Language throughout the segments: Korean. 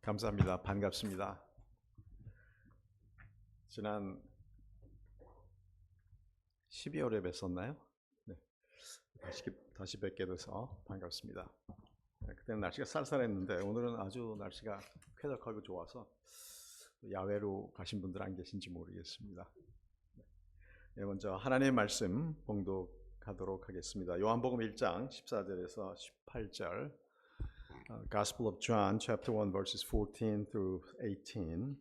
감사합니다. 반갑습니다. 지난 12월에 뵀었나요? 네. 다시 뵙게 돼서 반갑습니다. 그때는 날씨가 쌀쌀했는데 오늘은 아주 날씨가 쾌적하고 좋아서 야외로 가신 분들 안 계신지 모르겠습니다. 네, 먼저 하나님의 말씀 봉독하도록 하겠습니다. 요한복음 1장 14절에서 18절, Gospel of John, chapter 1, verses 14 through 18.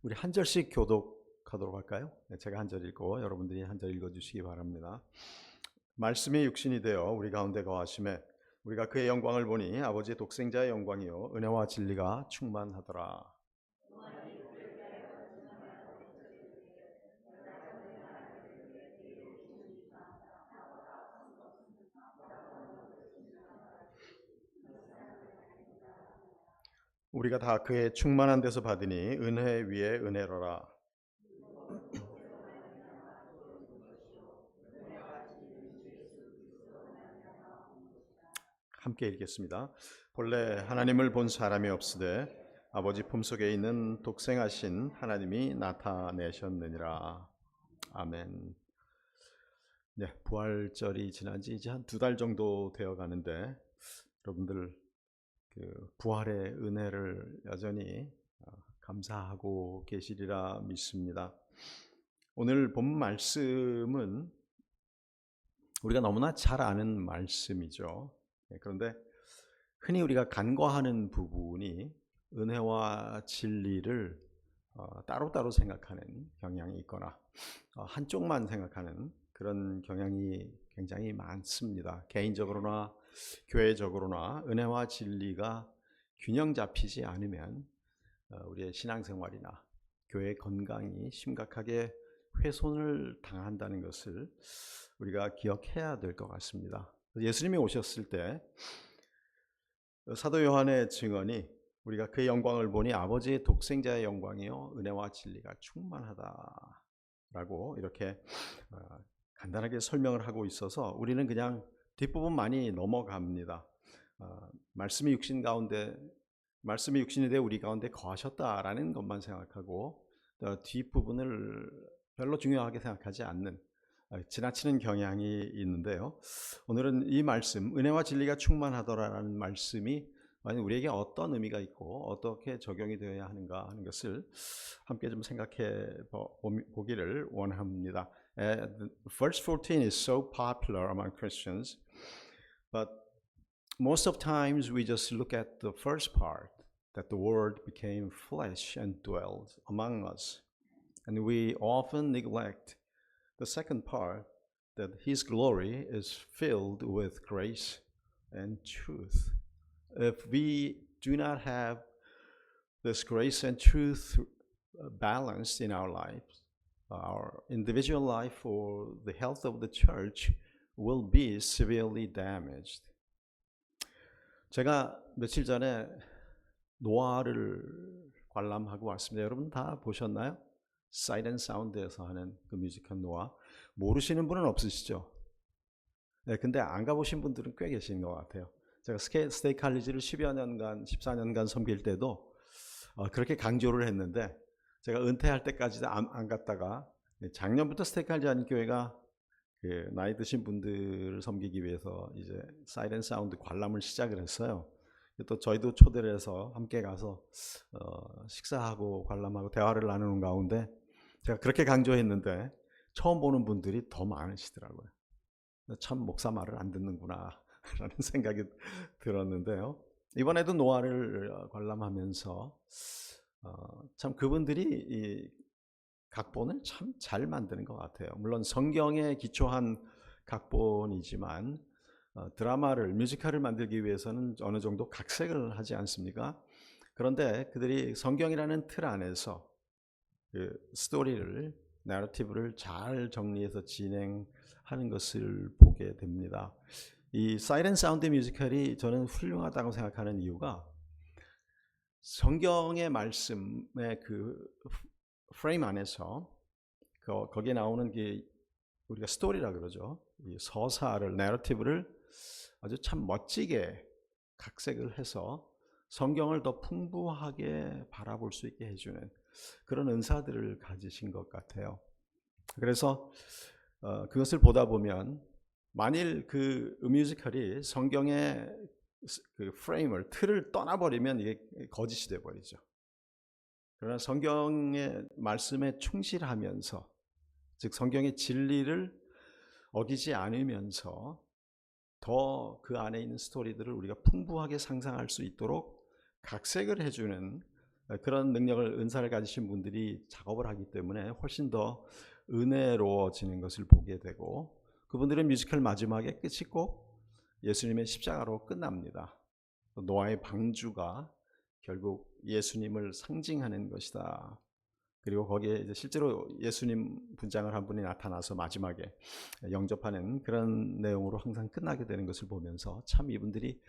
우리 한 절씩 교독하도록 할까요? 네, 제가 한 절 읽고 여러분들이 한 절 읽어주시기 바랍니다. 말씀이 육신이 되어 우리 가운데 거하심에 우리가 그의 영광을 보니 아버지의 독생자의 영광이요 은혜와 진리가 충만하더라. 우리가 다 그의 충만한 데서 받으니 은혜 위에 은혜로라. 함께 읽겠습니다. 본래 하나님을 본 사람이 없으되 아버지 품속에 있는 독생하신 하나님이 나타내셨느니라. 아멘. 네, 부활절이 지난 지 이제 한 2달 정도 되어 가는데 여러분들 그 부활의 은혜를 여전히 감사하고 계시리라 믿습니다. 오늘 본 말씀은 우리가 너무나 잘 아는 말씀이죠. 그런데 흔히 우리가 간과하는 부분이 은혜와 진리를 따로따로 생각하는 경향이 있거나 한쪽만 생각하는 그런 경향이 굉장히 많습니다. 개인적으로나 교회적으로나 은혜와 진리가 균형 잡히지 않으면 우리의 신앙생활이나 교회 건강이 심각하게 훼손을 당한다는 것을 우리가 기억해야 될 것 같습니다. 예수님이 오셨을 때 사도 요한의 증언이 우리가 그의 영광을 보니 아버지의 독생자의 영광이요 은혜와 진리가 충만하다라고 이렇게 간단하게 설명을 하고 있어서 우리는 그냥 뒷부분 많이 넘어갑니다. 말씀이 육신이 되어 우리 가운데 거하셨다라는 것만 생각하고 뒷부분을 별로 중요하게 생각하지 않는 지나치는 경향이 있는데요. 오늘은 이 말씀, 은혜와 진리가 충만하더라라는 말씀이 우리에게 어떤 의미가 있고 어떻게 적용이 되어야 하는가 하는 것을 함께 좀 생각해 보기를 원합니다. Verse 14 is so popular among Christians, but most of times we just look at the first part, that the Word became flesh and dwelled among us. And we often neglect the second part, that His glory is filled with grace and truth. If we do not have this grace and truth balanced in our lives, our individual life or the health of the church will be severely damaged. 제가 며칠 전에 노아를 관람하고 왔습니다. 여러분 다 보셨나요? 사이트 앤 사운드에서 하는 그 뮤지컬 노아. 모르시는 분은 없으시죠? 네, 근데 안 가보신 분들은 꽤 계신 것 같아요. 제가 스테이 칼리지를 10여 년간, 14년간 섬길 때도 그렇게 강조를 했는데 제가 은퇴할 때까지도 안 갔다가 작년부터 스테이 칼리지 하는 교회가 그 나이 드신 분들을 섬기기 위해서 이제 사이트 앤 사운드 관람을 시작을 했어요. 또 저희도 초대를 해서 함께 가서 식사하고 관람하고 대화를 나누는 가운데 제가 그렇게 강조했는데 처음 보는 분들이 더 많으시더라고요. 참 목사 말을 안 듣는구나 라는 생각이 들었는데요. 이번에도 노아를 관람하면서 참 그분들이 이 각본을 참 잘 만드는 것 같아요. 물론 성경에 기초한 각본이지만 드라마를, 뮤지컬을 만들기 위해서는 어느 정도 각색을 하지 않습니까? 그런데 그들이 성경이라는 틀 안에서 그 스토리를, 내러티브를 잘 정리해서 진행하는 것을 보게 됩니다. 이 사이렌 사운드 뮤지컬이 저는 훌륭하다고 생각하는 이유가 성경의 말씀의 그 프레임 안에서 거기에 나오는 게 우리가 스토리라 그러죠. 이 서사를, 내러티브를 아주 참 멋지게 각색을 해서 성경을 더 풍부하게 바라볼 수 있게 해주는 그런 은사들을 가지신 것 같아요. 그래서 그것을 보다 보면 만일 그 뮤지컬이 성경의 그 프레임을, 틀을 떠나버리면 이게 거짓이 돼버리죠. 그러나 성경의 말씀에 충실하면서, 즉 성경의 진리를 어기지 않으면서 더 그 안에 있는 스토리들을 우리가 풍부하게 상상할 수 있도록 각색을 해주는 그런 능력을, 은사를 가지신 분들이 작업을 하기 때문에 훨씬 더 은혜로워지는 것을 보게 되고, 그분들의 뮤지컬 마지막에 끝이 꼭 예수님의 십자가로 끝납니다. 노아의 방주가 결국 예수님을 상징하는 것이다. 그리고 거기에 이제 실제로 예수님 분장을 한 분이 나타나서 마지막에 영접하는 그런 내용으로 항상 끝나게 되는 것을 보면서 참 이분들이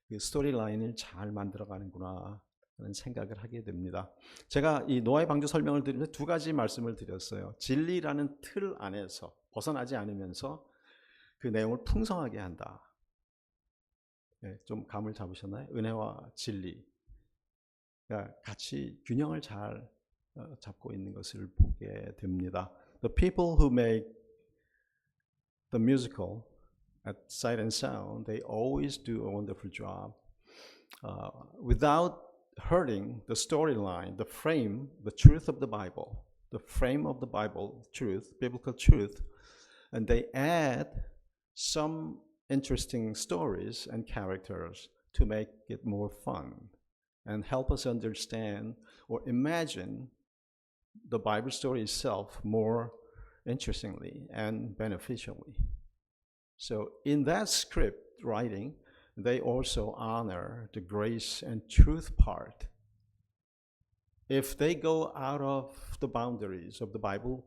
그 스토리 라인을 잘 만들어가는구나 하는 생각을 하게 됩니다. 제가 이 노아의 방주 설명을 드리면서 두 가지 말씀을 드렸어요. 진리라는 틀 안에서 벗어나지 않으면서 그 내용을 풍성하게 한다. 네, 좀 감을 잡으셨나요? 은혜와 진리가 같이 균형을 잘 잡고 있는 것을 보게 됩니다. The people who make the musical at Sight and Sound, they always do a wonderful job without hurting the storyline, the frame, the truth of the Bible, the frame of the Bible truth, biblical truth, and they add some interesting stories and characters to make it more fun and help us understand or imagine the Bible story itself more interestingly and beneficially. So in that script writing, they also honor the grace and truth part. If they go out of the boundaries of the Bible,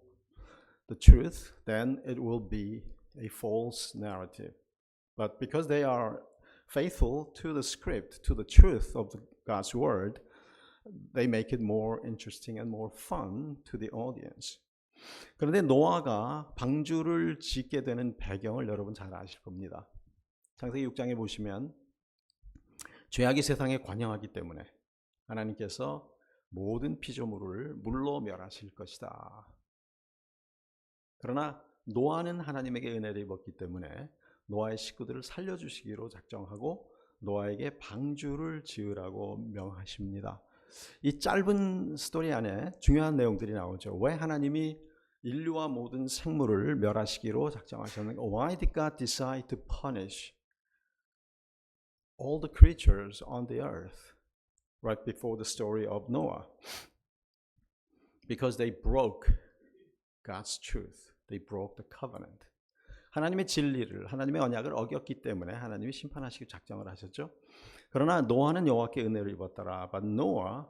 the truth, then it will be a false narrative. But because they are faithful to the script, to the truth of God's word, they make it more interesting and more fun to the audience. 그런데 노아가 방주를 짓게 되는 배경을 여러분 잘 아실 겁니다. 창세기 6장에 보시면 죄악이 세상에 관영하기 때문에 하나님께서 모든 피조물을 물로 멸하실 것이다. 그러나 노아는 하나님에게 은혜를 입었기 때문에 노아의 식구들을 살려주시기로 작정하고 노아에게 방주를 지으라고 명하십니다. 이 짧은 스토리 안에 중요한 내용들이 나오죠. 왜 하나님이 인류와 모든 생물을 멸하시기로 작정하셨는가? Why did God decide to punish all the creatures on the earth right before the story of Noah? Because they broke God's truth. They broke the covenant. 하나님의 진리를, 하나님의 언약을 어겼기 때문에 하나님이 심판하시기 작정을 하셨죠. 그러나 노아는 여호와께 은혜를 입었더라. But Noah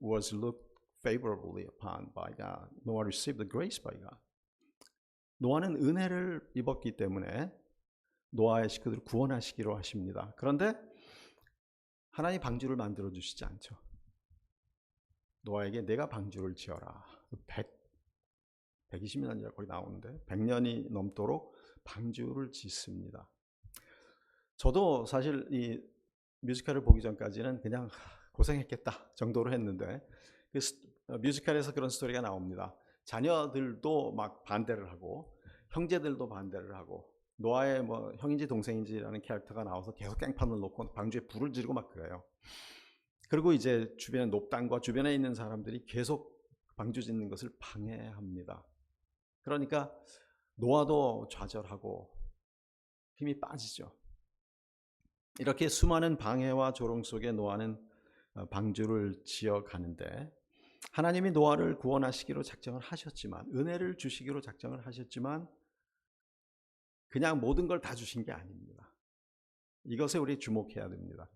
was looked favorably upon by God. Noah received the grace by God. 노아는 은혜를 입었기 때문에 노아의 식구들을 구원하시기로 하십니다. 그런데 하나님 방주를 만들어 주시지 않죠. 노아에게 내가 방주를 지어라. 120년이라고 거기 나오는데 100년이 넘도록 방주를 짓습니다. 저도 사실 이 뮤지컬을 보기 전까지는 그냥 고생했겠다 정도로 했는데 그 뮤지컬에서 그런 스토리가 나옵니다. 자녀들도 막 반대를 하고 형제들도 반대를 하고 노아의 뭐 형인지 동생인지라는 캐릭터가 나와서 계속 깽판을 놓고 방주에 불을 지르고 막 그래요. 그리고 이제 주변의 녹당과 주변에 있는 사람들이 계속 방주 짓는 것을 방해합니다. 그러니까 노아도 좌절하고 힘이 빠지죠. 이렇게 수많은 방해와 조롱 속에 노아는 방주를 지어가는데 하나님이 노아를 구원하시기로 작정을 하셨지만, 은혜를 주시기로 작정을 하셨지만 그냥 모든 걸 다 주신 게 아닙니다. 이것에 우리 주목해야 됩니다.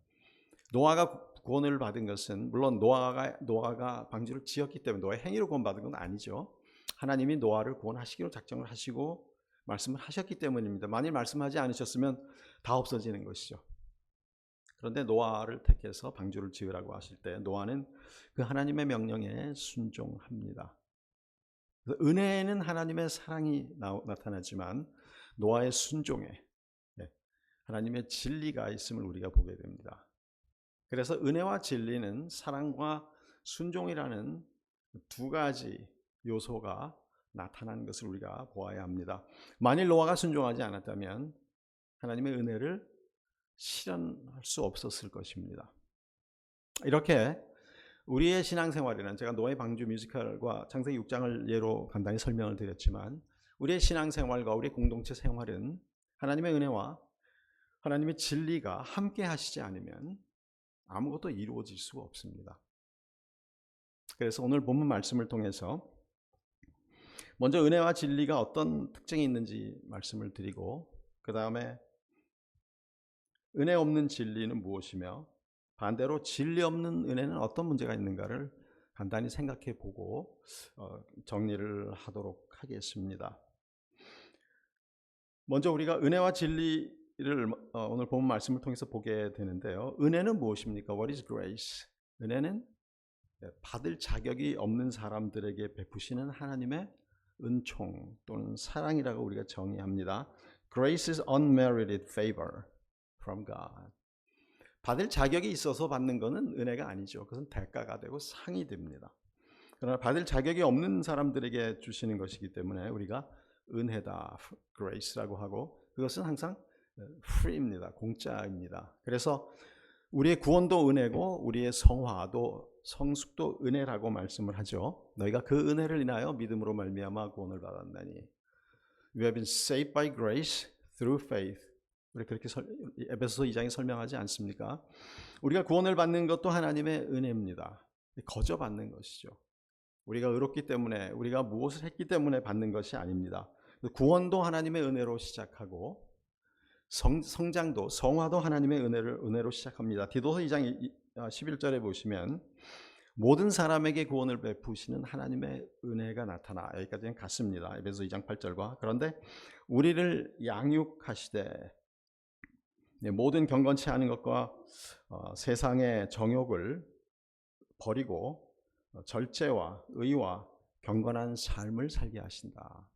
노아가 구원을 받은 것은 물론 노아가 방주를 지었기 때문에 노아의 행위로 구원받은 건 아니죠. 하나님이 노아를 구원하시기로 작정을 하시고 말씀을 하셨기 때문입니다. 만일 말씀하지 않으셨으면 다 없어지는 것이죠. 그런데 노아를 택해서 방주를 지으라고 하실 때 노아는 그 하나님의 명령에 순종합니다. 은혜에는 하나님의 사랑이 나타나지만 노아의 순종에 하나님의 진리가 있음을 우리가 보게 됩니다. 그래서 은혜와 진리는 사랑과 순종이라는 두 가지 요소가 나타난 것을 우리가 보아야 합니다. 만일 노아가 순종하지 않았다면 하나님의 은혜를 실현할 수 없었을 것입니다. 이렇게 우리의 신앙생활에는 제가 노아의 방주 뮤지컬과 창세기 6장을 예로 간단히 설명을 드렸지만 우리의 신앙생활과 우리의 공동체 생활은 하나님의 은혜와 하나님의 진리가 함께 하시지 않으면 아무것도 이루어질 수가 없습니다. 그래서 오늘 본문 말씀을 통해서 먼저 은혜와 진리가 어떤 특징이 있는지 말씀을 드리고 그 다음에 은혜 없는 진리는 무엇이며 반대로 진리 없는 은혜는 어떤 문제가 있는가를 간단히 생각해 보고 정리를 하도록 하겠습니다. 먼저 우리가 은혜와 진리를 오늘 본문 말씀을 통해서 보게 되는데요. 은혜는 무엇입니까? What is grace? 은혜는 받을 자격이 없는 사람들에게 베푸시는 하나님의 은총 또는 사랑이라고 우리가 정의합니다. Grace is unmerited favor from God. 받을 자격이 있어서 받는 것은 은혜가 아니죠. 그것은 대가가 되고 상이 됩니다. 그러나 받을 자격이 없는 사람들에게 주시는 것이기 때문에 우리가 은혜다, grace라고 하고 그것은 항상 free입니다. 공짜입니다. 그래서 우리의 구원도 은혜고 우리의 성화도 성숙도 은혜라고 말씀을 하죠. 너희가 그 은혜를 인하여 믿음으로 말미암아 구원을 받았나니 We have been saved by grace through faith. 우리 그렇게 에베소서 2장에 설명하지 않습니까? 우리가 구원을 받는 것도 하나님의 은혜입니다. 거저 받는 것이죠. 우리가 의롭기 때문에 우리가 무엇을 했기 때문에 받는 것이 아닙니다. 구원도 하나님의 은혜로 시작하고 성장도 성화도 하나님의 은혜로 시작합니다. 디도서 2장 11절에 보시면 모든 사람에게 구원을 베푸시는 하나님의 은혜가 나타나 여기까지는 같습니다. 에베소 2장 8절과 그런데 우리를 양육하시되 모든 경건치 않은 것과 세상의 정욕을 버리고 절제와 의와 경건한 삶을 살게 하신다.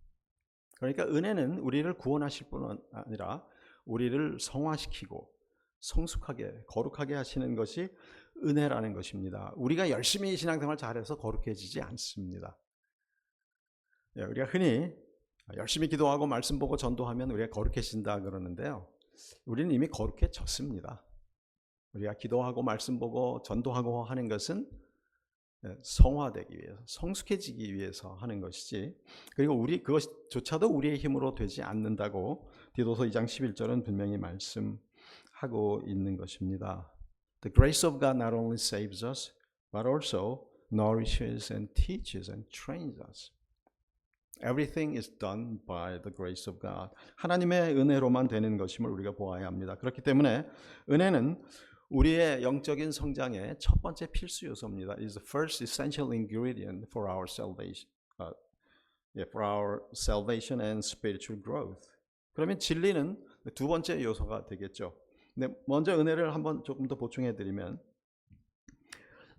그러니까 은혜는 우리를 구원하실 뿐 아니라 우리를 성화시키고 성숙하게 거룩하게 하시는 것이 은혜라는 것입니다. 우리가 열심히 신앙생활 잘해서 거룩해지지 않습니다. 우리가 흔히 열심히 기도하고 말씀 보고 전도하면 우리가 거룩해진다 그러는데요. 우리는 이미 거룩해졌습니다. 우리가 기도하고 말씀 보고 전도하고 하는 것은 성화되기 위해서 성숙해지기 위해서 하는 것이지 그리고 그것조차도 우리의 힘으로 되지 않는다고 디도서 2장 11절은 분명히 말씀하고 있는 것입니다. The grace of God not only saves us but also nourishes and teaches and trains us. Everything is done by the grace of God. 하나님의 은혜로만 되는 것임을 우리가 보아야 합니다. 그렇기 때문에 은혜는 우리의 영적인 성장의 첫 번째 필수 요소입니다. It is the first essential ingredient for our salvation and spiritual growth. 그러면 진리는 두 번째 요소가 되겠죠. 근데 먼저 은혜를 한번 조금 더 보충해 드리면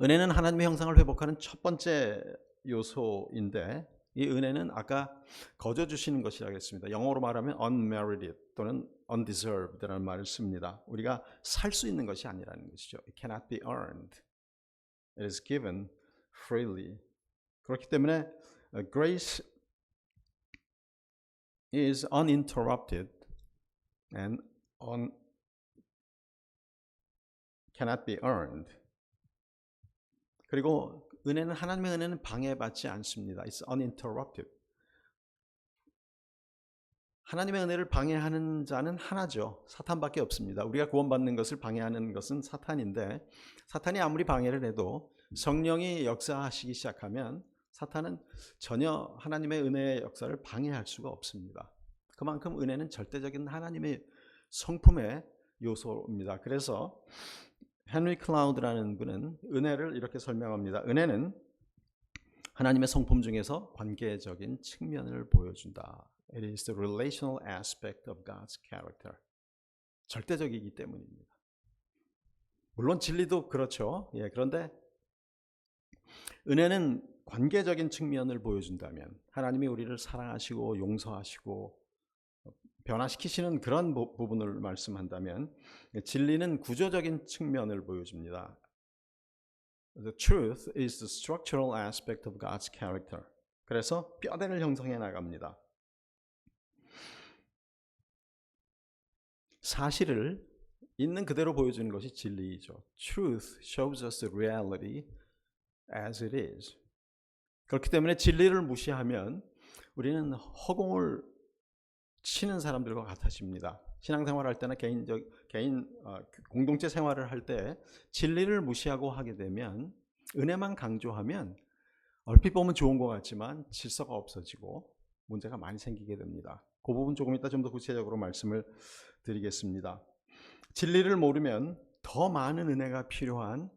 은혜는 하나님의 형상을 회복하는 첫 번째 요소인데 이 은혜는 아까 거저 주시는 것이라고 했습니다. 영어로 말하면 unmerited 또는 undeserved라는 말을 씁니다. 우리가 살 수 있는 것이 아니라는 것이죠. It cannot be earned. It is given freely. 그렇기 때문에 grace is uninterrupted and cannot be earned. 그리고 하나님의 은혜는 방해받지 않습니다. It's uninterrupted. 하나님의 은혜를 방해하는 자는 하나죠. 사탄밖에 없습니다. 우리가 구원받는 것을 방해하는 것은 사탄인데 사탄이 아무리 방해를 해도 성령이 역사하시기 시작하면 사탄은 전혀 하나님의 은혜의 역사를 방해할 수가 없습니다. 그만큼 은혜는 절대적인 하나님의 성품의 요소입니다. 그래서 헨리 클라우드라는 분은 은혜를 이렇게 설명합니다. 은혜는 하나님의 성품 중에서 관계적인 측면을 보여준다. It is the relational aspect of God's character. 절대적이기 때문입니다. 물론 진리도 그렇죠. 그런데 은혜는 관계적인 측면을 보여준다면 하나님이 우리를 사랑하시고 용서하시고 변화시키시는 그런 부분을 말씀한다면 진리는 구조적인 측면을 보여줍니다. The truth is the structural aspect of God's character. 그래서 뼈대를 형성해 나갑니다. 사실을 있는 그대로 보여주는 것이 진리이죠. Truth shows us the reality as it is. 그렇기 때문에 진리를 무시하면 우리는 허공을 치는 사람들과 같아집니다. 신앙생활할 때나 개인 공동체 생활을 할 때 진리를 무시하고 하게 되면 은혜만 강조하면 얼핏 보면 좋은 것 같지만 질서가 없어지고 문제가 많이 생기게 됩니다. 그 부분 조금 이따 좀 더 구체적으로 말씀을 드리겠습니다. 진리를 모르면 더 많은 은혜가 필요한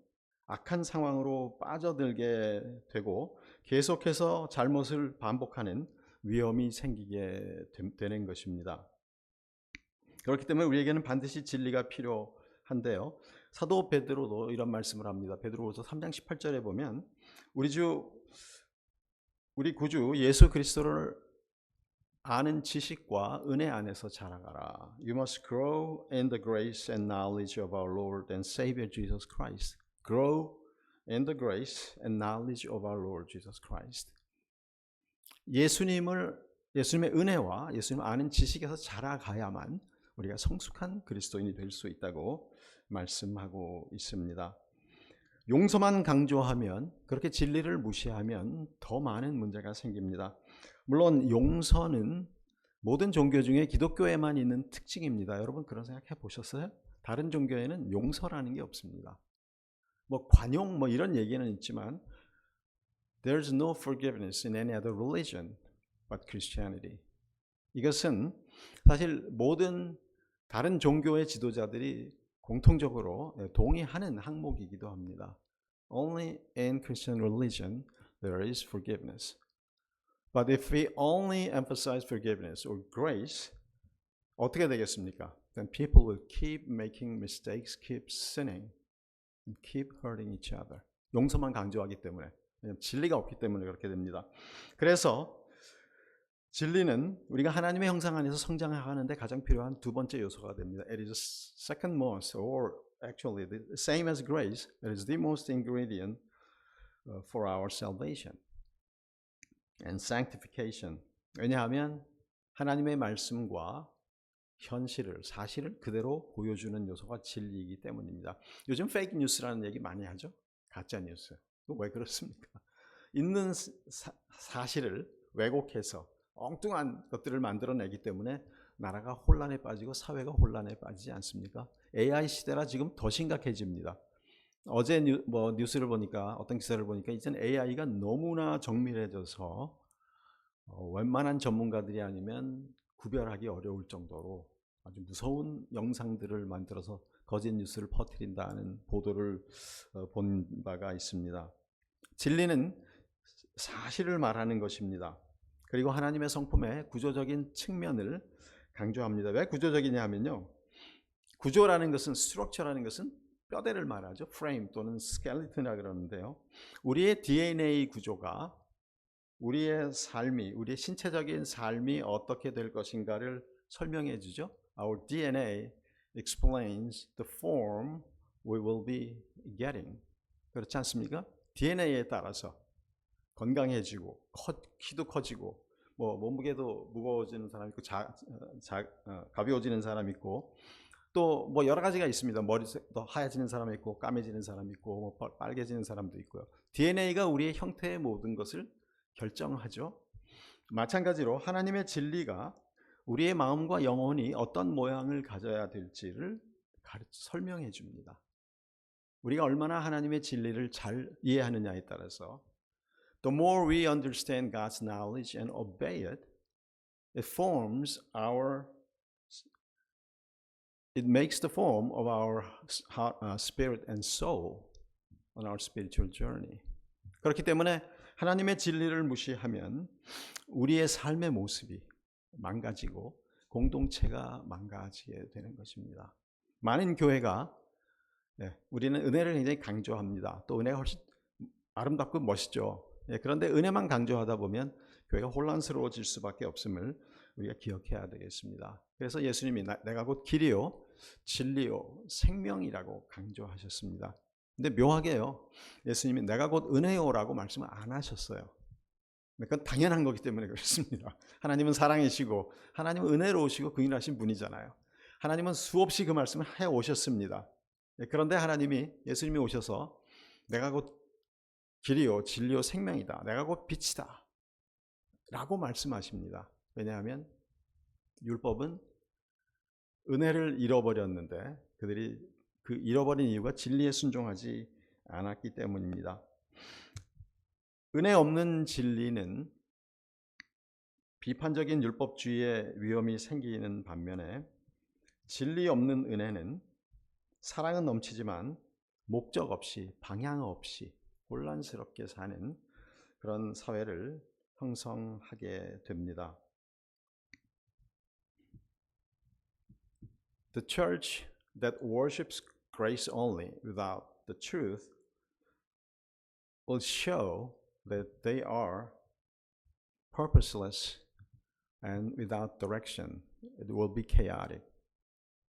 악한 상황으로 빠져들게 되고 계속해서 잘못을 반복하는 위험이 생기게 되는 것입니다. 그렇기 때문에 우리에게는 반드시 진리가 필요한데요. 사도 베드로도 이런 말씀을 합니다. 베드로후서 3장 18절에 보면 우리 구주 예수 그리스도를 아는 지식과 은혜 안에서 자라가라. You must grow in the grace and knowledge of our Lord and Savior Jesus Christ. Grow in the grace and knowledge of our Lord Jesus Christ. 예수님의 은혜와 예수님을 아는 지식에서 자라가야만 우리가 성숙한 그리스도인이 될 수 있다고 말씀하고 있습니다. 용서만 강조하면, 그렇게 진리를 무시하면 더 많은 문제가 생깁니다. 물론 용서는 모든 종교 중에 기독교에만 있는 특징입니다. 여러분 그런 생각 해보셨어요? 다른 종교에는 용서라는 게 없습니다. 관용 이런 얘기는 있지만 There's no forgiveness in any other religion but Christianity. 이것은 사실 모든 다른 종교의 지도자들이 공통적으로 동의하는 항목이기도 합니다. Only in Christian religion there is forgiveness. But if we only emphasize forgiveness or grace, 어떻게 되겠습니까? Then people will keep making mistakes, keep sinning, and keep hurting each other. 용서만 강조하기 때문에, 진리가 없기 때문에 그렇게 됩니다. 그래서 진리는 우리가 하나님의 형상 안에서 성장하는데 가장 필요한 두 번째 요소가 됩니다. It is second most, or actually the same as grace, it is the most ingredient for our salvation and sanctification. 왜냐하면 하나님의 말씀과 사실을 그대로 보여주는 요소가 진리이기 때문입니다. 요즘 페이크 뉴스라는 얘기 많이 하죠. 가짜 뉴스. 왜 그렇습니까? 있는 사실을 왜곡해서 엉뚱한 것들을 만들어내기 때문에 나라가 혼란에 빠지고 사회가 혼란에 빠지지 않습니까? AI 시대라 지금 더 심각해집니다. 어제 뉴스를 보니까, 어떤 기사를 보니까 이제는 AI가 너무나 정밀해져서 웬만한 전문가들이 아니면 구별하기 어려울 정도로 아주 무서운 영상들을 만들어서 거짓 뉴스를 퍼뜨린다는 보도를 본 바가 있습니다. 진리는 사실을 말하는 것입니다. 그리고 하나님의 성품의 구조적인 측면을 강조합니다. 왜 구조적이냐 하면요, 구조라는 것은, 스트럭처라는 것은 뼈대를 말하죠. 프레임 또는 스켈리튼이라 그러는데요, 우리의 DNA 구조가 우리의 신체적인 삶이 어떻게 될 것인가를 설명해 주죠. Our DNA explains the form we will be getting. 그렇지 않습니까? DNA에 따라서 건강해지고 키도 커지고 몸무게도 무거워지는 사람 있고 가벼워지는 사람 있고, 또 여러 가지가 있습니다. 머리도 하얘지는 사람 있고 까매지는 사람 있고 빨개지는 사람도 있고요. DNA가 우리의 형태의 모든 것을 결정하죠. 마찬가지로 하나님의 진리가 우리의 마음과 영혼이 어떤 모양을 가져야 될지를 설명해 줍니다. 우리가 얼마나 하나님의 진리를 잘 이해하느냐에 따라서 The more we understand God's knowledge and obey it, it makes the form of our spirit and soul on our spiritual journey. 그렇기 때문에 하나님의 진리를 무시하면 우리의 삶의 모습이 망가지고 공동체가 망가지게 되는 것입니다. 많은 교회가 우리는 은혜를 굉장히 강조합니다. 또 은혜가 훨씬 아름답고 멋있죠. 그런데 은혜만 강조하다 보면 교회가 혼란스러워질 수밖에 없음을 우리가 기억해야 되겠습니다. 그래서 예수님이 내가 곧 길이요 진리요 생명이라고 강조하셨습니다. 근데 묘하게요, 예수님이 내가 곧 은혜요라고 말씀을 안 하셨어요. 그건 당연한 거기 때문에 그렇습니다. 하나님은 사랑이시고 하나님은 은혜로우시고 긍휼하신 분이잖아요. 하나님은 수없이 그 말씀을 해 오셨습니다. 그런데 예수님이 오셔서 내가 곧 길이요 진리요 생명이다, 내가 곧 빛이다 라고 말씀하십니다. 왜냐하면 율법은 은혜를 잃어버렸는데 그들이 그 잃어버린 이유가 진리에 순종하지 않았기 때문입니다. 은혜 없는 진리는 비판적인 율법주의의 위험이 생기는 반면에 진리 없는 은혜는 사랑은 넘치지만 목적 없이 방향 없이 혼란스럽게 사는 그런 사회를 형성하게 됩니다. The church that worships grace only without the truth will show that they are purposeless and without direction. It will be chaotic.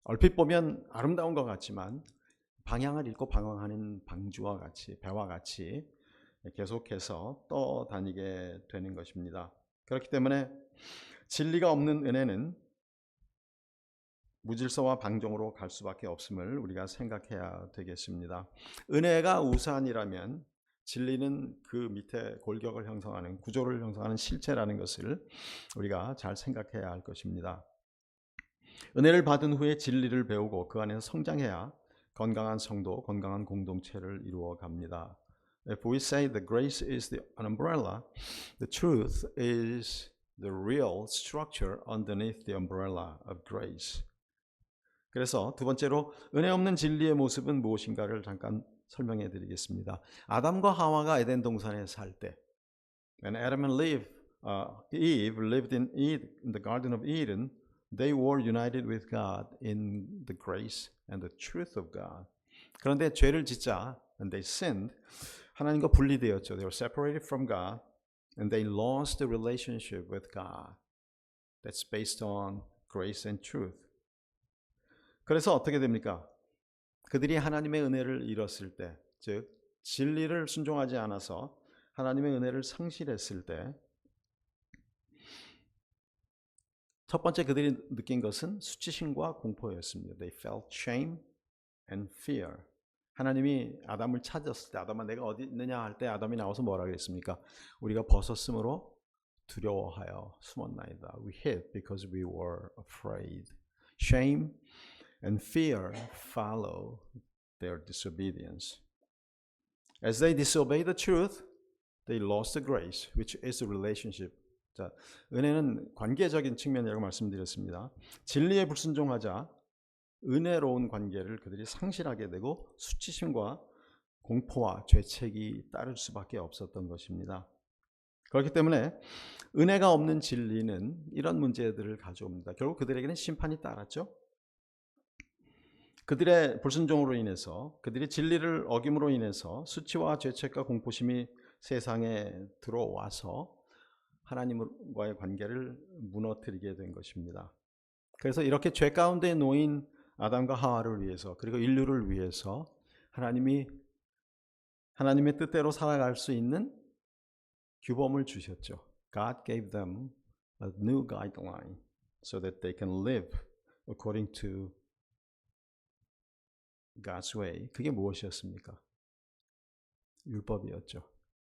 얼핏 보면 아름다운 것 같지만 방향을 잃고 방황하는 방주와 같이, 배와 같이 계속해서 떠다니게 되는 것입니다. 그렇기 때문에 진리가 없는 은혜는 무질서와 방종으로 갈 수밖에 없음을 우리가 생각해야 되겠습니다. 은혜가 우산이라면 진리는 그 밑에 골격을 형성하는, 구조를 형성하는 실체라는 것을 우리가 잘 생각해야 할 것입니다. 은혜를 받은 후에 진리를 배우고 그 안에서 성장해야 건강한 성도, 건강한 공동체를 이루어 갑니다. If we say the grace is an umbrella, the truth is the real structure underneath the umbrella of grace. 그래서 두 번째로 은혜 없는 진리의 모습은 무엇인가를 잠깐 설명해 드리겠습니다. 아담과 하와가 에덴 동산에 살 때, when Adam and Eve lived in the Garden of Eden, they were united with God in the grace and the truth of God. 그런데 죄를 짓자, and they sinned, 하나님과 분리되었죠. They were separated from God, and they lost the relationship with God. That's based on grace and truth. 그래서 어떻게 됩니까? 그들이 하나님의 은혜를 잃었을 때, 즉 진리를 순종하지 않아서 하나님의 은혜를 상실했을 때, 첫 번째 그들이 느낀 것은 수치심과 공포였습니다. They felt shame and fear. 하나님이 아담을 찾았을 때, 아담아 내가 어디 있느냐 할 때 아담이 나와서 뭐라 그랬습니까? 우리가 벗었으므로 두려워하여 숨었나이다. We hid because we were afraid. Shame and fear follow their disobedience. As they disobeyed the truth, they lost the grace, which is a relationship. 자, 은혜는 관계적인 측면이라고 말씀드렸습니다. 진리에 불순종하자 은혜로운 관계를 그들이 상실하게 되고 수치심과 공포와 죄책이 따를 수밖에 없었던 것입니다. 그렇기 때문에 은혜가 없는 진리는 이런 문제들을 가져옵니다. 결국 그들에게는 심판이 따랐죠. 그들의 불순종으로 인해서, 그들이 진리를 어김으로 인해서 수치와 죄책과 공포심이 세상에 들어와서 하나님과의 관계를 무너뜨리게 된 것입니다. 그래서 이렇게 죄 가운데 놓인 아담과 하와를 위해서, 그리고 인류를 위해서 하나님의 뜻대로 살아갈 수 있는 규범을 주셨죠. God gave them a new guideline so that they can live according to God's way. 그게 무엇이었습니까? 율법이었죠.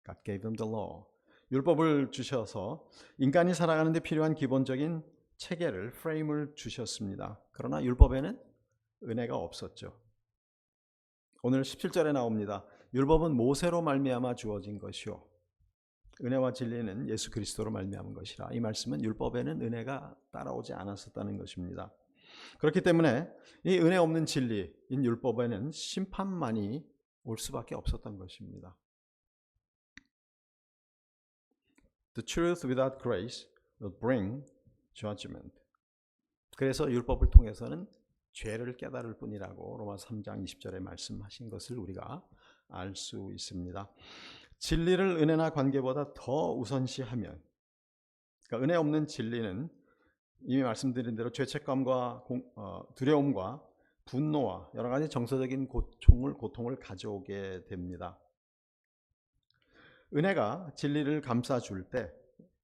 God gave them the law. 율법을 주셔서 인간이 살아가는 데 필요한 기본적인 체계를, 프레임을 주셨습니다. 그러나 율법에는 은혜가 없었죠. 오늘 17절에 나옵니다. 율법은 모세로 말미암아 주어진 것이요 은혜와 진리는 예수 그리스도로 말미암은 것이라. 이 말씀은 율법에는 은혜가 따라오지 않았었다는 것입니다. 그렇기 때문에 이 은혜 없는 진리인 율법에는 심판만이 올 수밖에 없었던 것입니다. The truth without grace will bring judgment. 그래서 율법을 통해서는 죄를 깨달을 뿐이라고 로마서 3장 20절에 말씀하신 것을 우리가 알 수 있습니다. 진리를 은혜나 관계보다 더 우선시하면, 그러니까 은혜 없는 진리는 이미 말씀드린 대로 죄책감과 두려움과 분노와 여러 가지 정서적인 고통을 가져오게 됩니다. 은혜가 진리를 감싸줄 때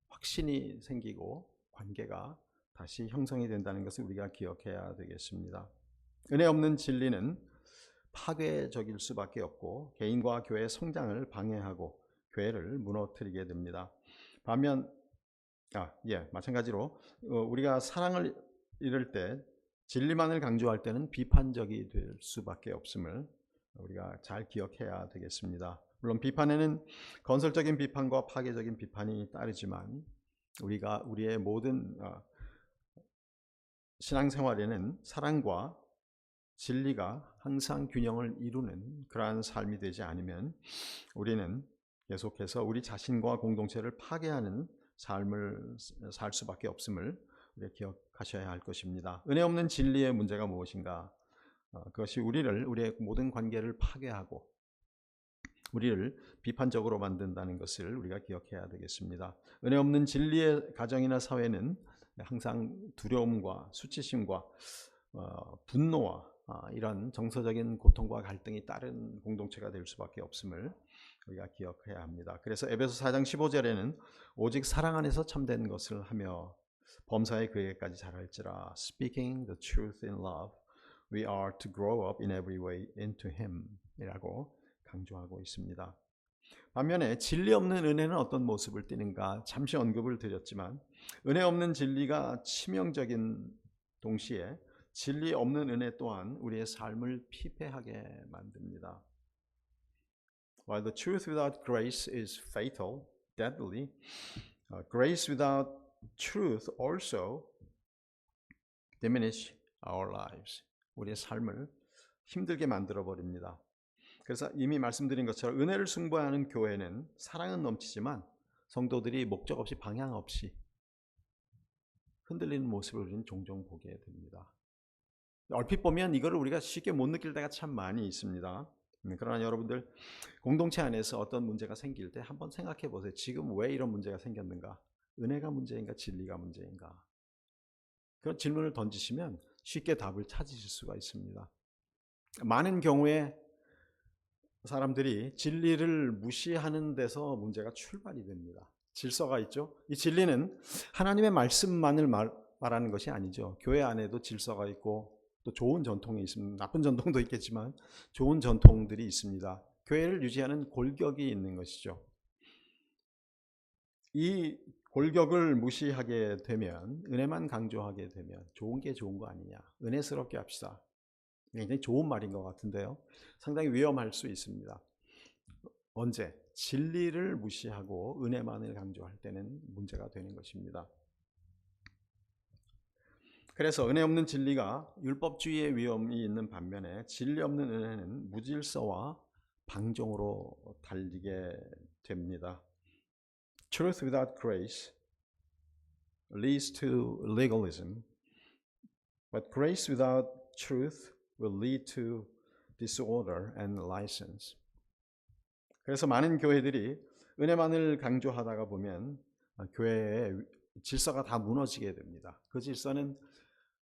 확신이 생기고 관계가 다시 형성이 된다는 것을 우리가 기억해야 되겠습니다. 은혜 없는 진리는 파괴적일 수밖에 없고 개인과 교회의 성장을 방해하고 교회를 무너뜨리게 됩니다. 반면 마찬가지로 우리가 사랑을 이룰 때 진리만을 강조할 때는 비판적이 될 수밖에 없음을 우리가 잘 기억해야 되겠습니다. 물론 비판에는 건설적인 비판과 파괴적인 비판이 따르지만 우리가 우리의 모든 신앙생활에는 사랑과 진리가 항상 균형을 이루는 그러한 삶이 되지 않으면 우리는 계속해서 우리 자신과 공동체를 파괴하는 삶을 살 수밖에 없음을 우리가 기억하셔야 할 것입니다. 은혜 없는 진리의 문제가 무엇인가? 그것이 우리의 모든 관계를 파괴하고 우리를 비판적으로 만든다는 것을 우리가 기억해야 되겠습니다. 은혜 없는 진리의 가정이나 사회는 항상 두려움과 수치심과 분노와 이런 정서적인 고통과 갈등이 따른 공동체가 될 수밖에 없음을 우리가 기억해야 합니다. 그래서 에베소 4장 15절에는 오직 사랑 안에서 참된 것을 하며 범사에 그에게까지 자랄지라 speaking the truth in love we are to grow up in every way into him 이라고 강조하고 있습니다. 반면에 진리 없는 은혜는 어떤 모습을 띠는가 잠시 언급을 드렸지만 은혜 없는 진리가 치명적인 동시에 진리 없는 은혜 또한 우리의 삶을 피폐하게 만듭니다. While the truth without grace is fatal, deadly, grace without truth also diminish our lives. 우리의 삶을 힘들게 만들어 버립니다. 그래서 이미 말씀드린 것처럼 은혜를 승부하는 교회는 사랑은 넘치지만 성도들이 목적 없이 방향 없이 흔들리는 모습을 우리는 종종 보게 됩니다. 얼핏 보면 이거를 우리가 쉽게 못 느낄 때가 참 많이 있습니다. 그러나 여러분들 공동체 안에서 어떤 문제가 생길 때 한번 생각해 보세요. 지금 왜 이런 문제가 생겼는가? 은혜가 문제인가? 진리가 문제인가? 그런 질문을 던지시면 쉽게 답을 찾으실 수가 있습니다. 많은 경우에 사람들이 진리를 무시하는 데서 문제가 출발이 됩니다. 질서가 있죠. 이 진리는 하나님의 말씀만을 말하는 것이 아니죠. 교회 안에도 질서가 있고 또 좋은 전통이 있습니다. 나쁜 전통도 있겠지만 좋은 전통들이 있습니다. 교회를 유지하는 골격이 있는 것이죠. 이 골격을 무시하게 되면 은혜만 강조하게 되면 좋은 게 좋은 거 아니냐. 은혜스럽게 합시다. 굉장히 좋은 말인 것 같은데요. 상당히 위험할 수 있습니다. 언제? 진리를 무시하고 은혜만을 강조할 때는 문제가 되는 것입니다. 그래서 은혜 없는 진리가 율법주의의 위험이 있는 반면에 진리 없는 은혜는 무질서와 방종으로 달리게 됩니다. Truth without grace leads to legalism, but grace without truth will lead to disorder and license. 그래서 많은 교회들이 은혜만을 강조하다가 보면 교회의 질서가 다 무너지게 됩니다. 그 질서는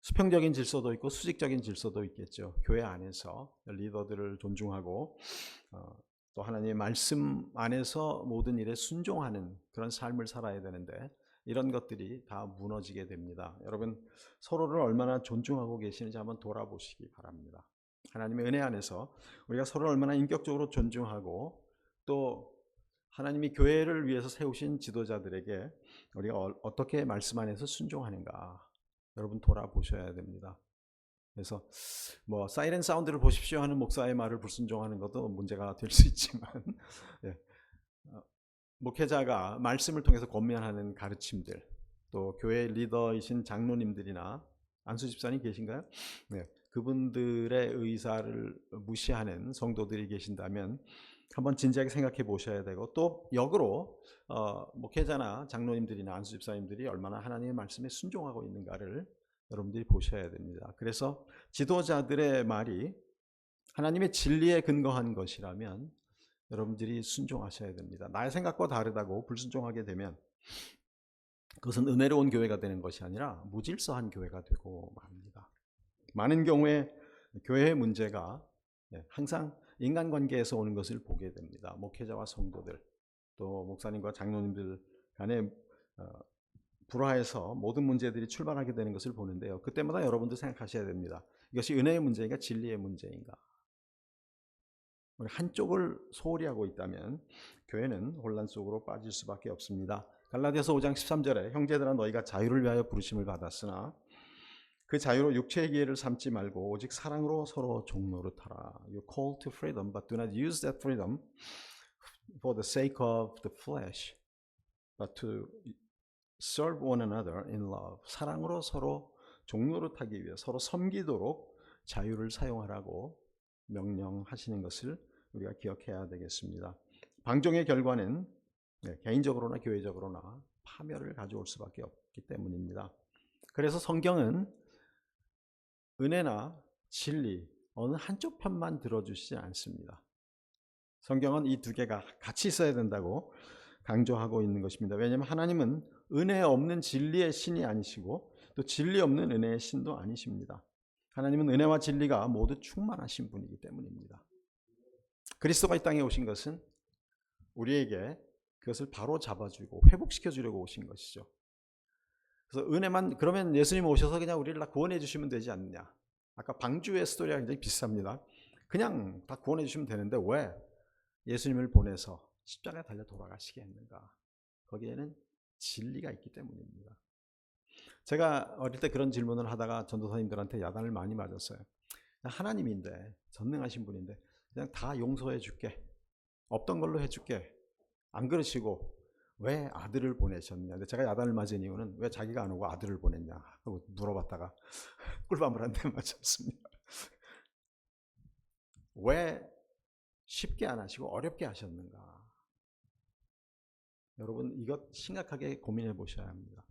수평적인 질서도 있고 수직적인 질서도 있겠죠. 교회 안에서 리더들을 존중하고 또 하나님의 말씀 안에서 모든 일에 순종하는 그런 삶을 살아야 되는데 이런 것들이 다 무너지게 됩니다. 여러분 서로를 얼마나 존중하고 계시는지 한번 돌아보시기 바랍니다. 하나님의 은혜 안에서 우리가 서로를 얼마나 인격적으로 존중하고 또 하나님이 교회를 위해서 세우신 지도자들에게 우리가 어떻게 말씀 안에서 순종하는가 여러분 돌아보셔야 됩니다. 그래서 뭐 사이렌 사운드를 보십시오 하는 목사의 말을 불순종하는 것도 문제가 될 수 있지만 목회자가 말씀을 통해서 권면하는 가르침들 또 교회 리더이신 장로님들이나 안수 집사님 계신가요? 네, 그분들의 의사를 무시하는 성도들이 계신다면 한번 진지하게 생각해 보셔야 되고 또 역으로 목회자나 장로님들이나 안수 집사님들이 얼마나 하나님의 말씀에 순종하고 있는가를 여러분들이 보셔야 됩니다. 그래서 지도자들의 말이 하나님의 진리에 근거한 것이라면 여러분들이 순종하셔야 됩니다. 나의 생각과 다르다고 불순종하게 되면 그것은 은혜로운 교회가 되는 것이 아니라 무질서한 교회가 되고 맙니다. 많은 경우에 교회의 문제가 항상 인간관계에서 오는 것을 보게 됩니다. 목회자와 성도들, 또 목사님과 장로님들 간에 불화해서 모든 문제들이 출발하게 되는 것을 보는데요. 그때마다 여러분도 생각하셔야 됩니다. 이것이 은혜의 문제인가 진리의 문제인가. 한쪽을 소홀히 하고 있다면 교회는 혼란 속으로 빠질 수밖에 없습니다. 갈라디아서 5장 13절에 형제들아 너희가 자유를 위하여 부르심을 받았으나 그 자유로 육체의 기회를 삼지 말고 오직 사랑으로 서로 종노릇하라. You call to freedom, but do not use that freedom for the sake of the flesh, but to serve one another in love. 사랑으로 서로 종노릇하기 위해 서로 섬기도록 자유를 사용하라고 명령하시는 것을 우리가 기억해야 되겠습니다. 방종의 결과는 개인적으로나 교회적으로나 파멸을 가져올 수밖에 없기 때문입니다. 그래서 성경은 은혜나 진리 어느 한쪽 편만 들어주시지 않습니다. 성경은 이 두 개가 같이 있어야 된다고 강조하고 있는 것입니다. 왜냐하면 하나님은 은혜 없는 진리의 신이 아니시고 또 진리 없는 은혜의 신도 아니십니다. 하나님은 은혜와 진리가 모두 충만하신 분이기 때문입니다. 그리스도가 이 땅에 오신 것은 우리에게 그것을 바로 잡아주고 회복시켜 주려고 오신 것이죠. 그래서 은혜만, 그러면 예수님 오셔서 그냥 우리를 다 구원해 주시면 되지 않느냐. 아까 방주의 스토리와 굉장히 비슷합니다. 그냥 다 구원해 주시면 되는데 왜 예수님을 보내서 십자가에 달려 돌아가시게 했는가. 거기에는 진리가 있기 때문입니다. 제가 어릴 때 그런 질문을 하다가 전도사님들한테 야단을 많이 맞았어요. 하나님인데, 전능하신 분인데 그냥 다 용서해 줄게, 없던 걸로 해줄게, 안 그러시고 왜 아들을 보내셨냐. 근데 제가 야단을 맞은 이유는 왜 자기가 안 오고 아들을 보냈냐 하고 물어봤다가 꿀밤을 한 대 맞았습니다. 왜 쉽게 안 하시고 어렵게 하셨는가. 여러분 이것 심각하게 고민해 보셔야 합니다.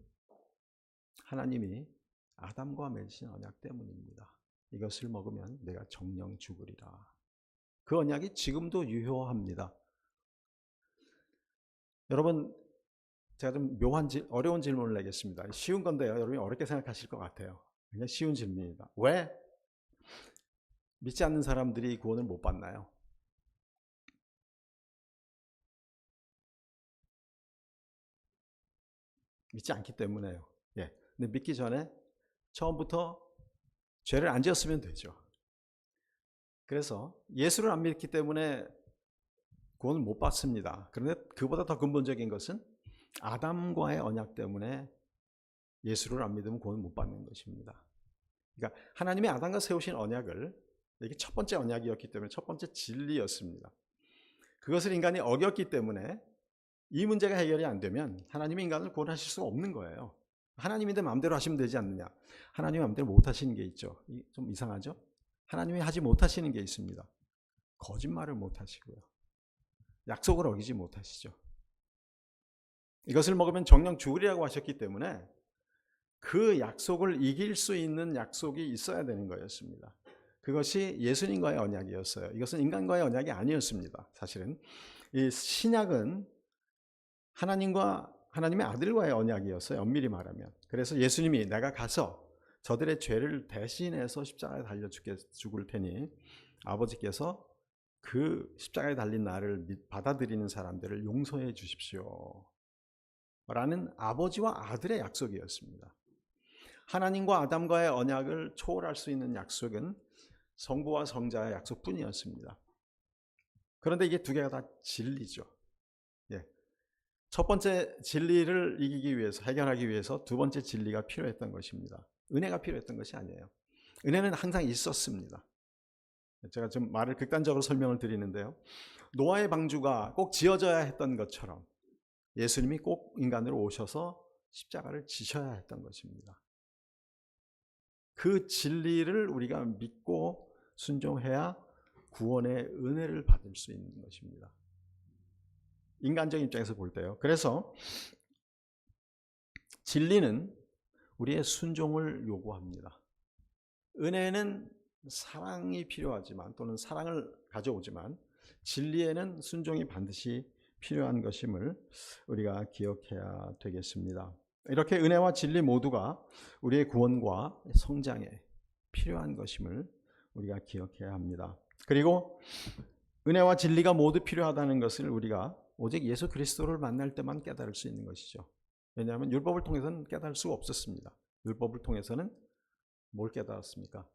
하나님이 아담과 맺으신 언약 때문입니다. 이것을 먹으면 내가 정령 죽으리라. 그 언약이 지금도 유효합니다. 여러분 제가 좀 어려운 질문을 내겠습니다. 쉬운 건데요. 여러분이 어렵게 생각하실 것 같아요. 그냥 쉬운 질문입니다. 왜 믿지 않는 사람들이 구원을 못 받나요? 믿지 않기 때문에요. 근데 믿기 전에 처음부터 죄를 안 지었으면 되죠. 그래서 예수를 안 믿기 때문에 구원을 못 받습니다. 그런데 그보다 더 근본적인 것은 아담과의 언약 때문에 예수를 안 믿으면 구원을 못 받는 것입니다. 그러니까 하나님이 아담과 세우신 언약을, 이게 첫 번째 언약이었기 때문에 첫 번째 진리였습니다. 그것을 인간이 어겼기 때문에 이 문제가 해결이 안 되면 하나님이 인간을 구원하실 수가 없는 거예요. 하나님인데 마음대로 하시면 되지 않느냐. 하나님이 마음대로 못 하시는 게 있죠. 좀 이상하죠? 하나님이 하지 못하시는 게 있습니다. 거짓말을 못 하시고요. 약속을 어기지 못하시죠. 이것을 먹으면 정령 죽으리라고 하셨기 때문에 그 약속을 이길 수 있는 약속이 있어야 되는 거였습니다. 그것이 예수님과의 언약이었어요. 이것은 인간과의 언약이 아니었습니다. 사실은 이 신약은 하나님과 하나님의 아들과의 언약이었어요. 엄밀히 말하면. 그래서 예수님이 내가 가서 저들의 죄를 대신해서 십자가에 달려 죽을 테니 아버지께서 그 십자가에 달린 나를 받아들이는 사람들을 용서해 주십시오 라는 아버지와 아들의 약속이었습니다. 하나님과 아담과의 언약을 초월할 수 있는 약속은 성부와 성자의 약속뿐이었습니다. 그런데 이게 두 개가 다 진리죠. 첫 번째 진리를 이기기 위해서, 해결하기 위해서 두 번째 진리가 필요했던 것입니다. 은혜가 필요했던 것이 아니에요. 은혜는 항상 있었습니다. 제가 좀 말을 극단적으로 설명을 드리는데요. 노아의 방주가 꼭 지어져야 했던 것처럼 예수님이 꼭 인간으로 오셔서 십자가를 지셔야 했던 것입니다. 그 진리를 우리가 믿고 순종해야 구원의 은혜를 받을 수 있는 것입니다. 인간적인 입장에서 볼 때요. 그래서 진리는 우리의 순종을 요구합니다. 은혜는 사랑이 필요하지만, 또는 사랑을 가져오지만, 진리에는 순종이 반드시 필요한 것임을 우리가 기억해야 되겠습니다. 이렇게 은혜와 진리 모두가 우리의 구원과 성장에 필요한 것임을 우리가 기억해야 합니다. 그리고 은혜와 진리가 모두 필요하다는 것을 우리가 오직 예수 그리스도를 만날 때만 깨달을 수 있는 것이죠. 왜냐하면 율법을 통해서는 깨달을 수가 없었습니다. 율법을 통해서는 뭘 깨달았습니까?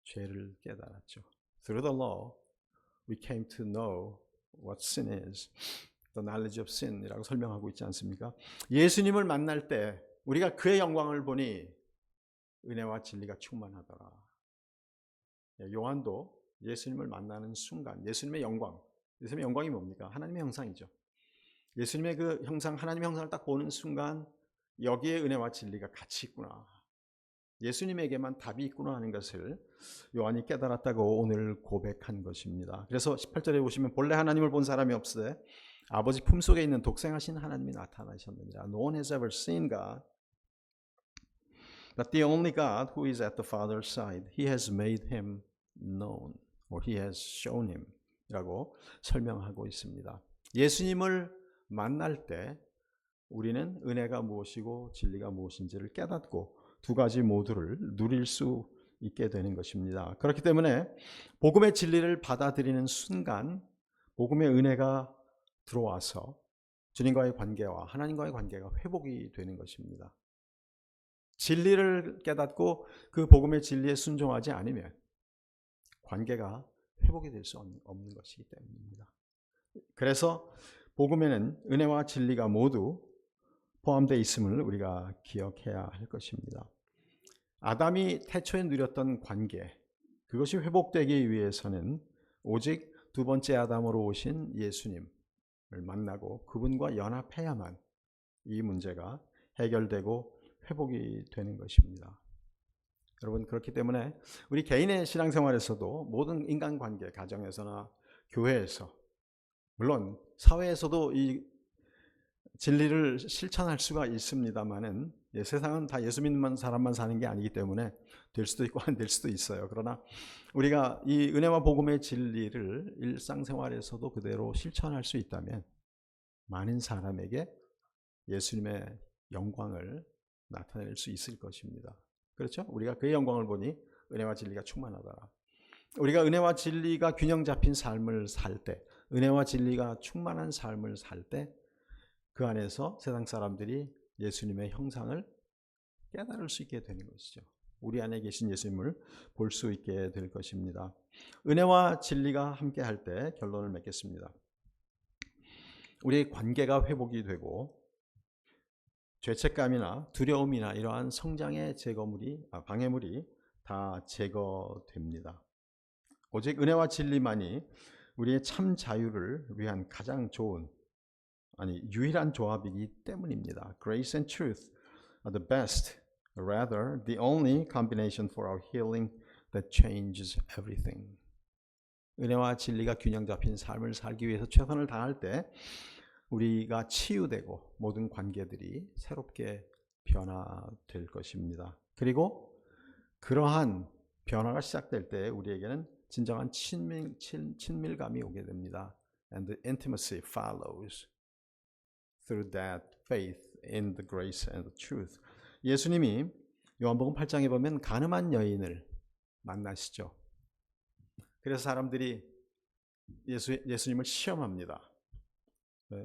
죄를 깨달았죠. Through the law, we came to know what sin is. The knowledge of sin이라고 설명하고 있지 않습니까? 예수님을 만날 때 우리가 그의 영광을 보니 은혜와 진리가 충만하더라. 요한도 예수님을 만나는 순간 예수님의 영광이 뭡니까? 하나님의 형상이죠. 예수님의 그 형상, 하나님의 형상을 딱 보는 순간 여기에 은혜와 진리가 같이 있구나. 예수님에게만 답이 있구나 하는 것을 요한이 깨달았다고 오늘 고백한 것입니다. 그래서 18절에 보시면 본래 하나님을 본 사람이 없으되 아버지 품속에 있는 독생하신 하나님이 나타나셨느니라. No one has ever seen God, but the only God who is at the Father's side, He has made Him known, or He has shown Him 라고 설명하고 있습니다. 예수님을 만날 때 우리는 은혜가 무엇이고 진리가 무엇인지를 깨닫고 두 가지 모두를 누릴 수 있게 되는 것입니다. 그렇기 때문에 복음의 진리를 받아들이는 순간 복음의 은혜가 들어와서 주님과의 관계와 하나님과의 관계가 회복이 되는 것입니다. 진리를 깨닫고 그 복음의 진리에 순종하지 않으면 관계가 회복이 될 수 없는 것이기 때문입니다. 그래서 복음에는 은혜와 진리가 모두 포함되어 있음을 우리가 기억해야 할 것입니다. 아담이 태초에 누렸던 관계, 그것이 회복되기 위해서는 오직 두 번째 아담으로 오신 예수님을 만나고 그분과 연합해야만 이 문제가 해결되고 회복이 되는 것입니다. 여러분, 그렇기 때문에 우리 개인의 신앙생활에서도 모든 인간관계, 가정에서나 교회에서, 물론 사회에서도 이 진리를 실천할 수가 있습니다만은 세상은 다 예수 믿는 사람만 사는 게 아니기 때문에 될 수도 있고 안 될 수도 있어요. 그러나 우리가 이 은혜와 복음의 진리를 일상생활에서도 그대로 실천할 수 있다면 많은 사람에게 예수님의 영광을 나타낼 수 있을 것입니다. 그렇죠? 우리가 그의 영광을 보니 은혜와 진리가 충만하더라. 우리가 은혜와 진리가 균형 잡힌 삶을 살 때, 은혜와 진리가 충만한 삶을 살 때 그 안에서 세상 사람들이 예수님의 형상을 깨달을 수 있게 되는 것이죠. 우리 안에 계신 예수님을 볼 수 있게 될 것입니다. 은혜와 진리가 함께 할 때 결론을 맺겠습니다. 우리의 관계가 회복이 되고 죄책감이나 두려움이나 이러한 성장의 방해물이 다 제거됩니다. 오직 은혜와 진리만이 우리의 참 자유를 위한 가장 유일한 조합이기 때문입니다. Grace and truth are the best, rather the only combination for our healing that changes everything. 은혜와 진리가 균형 잡힌 삶을 살기 위해서 최선을 다할 때 우리가 치유되고 모든 관계들이 새롭게 변화될 것입니다. 그리고 그러한 변화가 시작될 때 우리에게는 진정한 친밀감이 오게 됩니다. And the intimacy follows through that faith in the grace and the truth. 예수님이 요한복음 8장에 보면 가늠한 여인을 만나시죠. 그래서 사람들이 예수님을 시험합니다.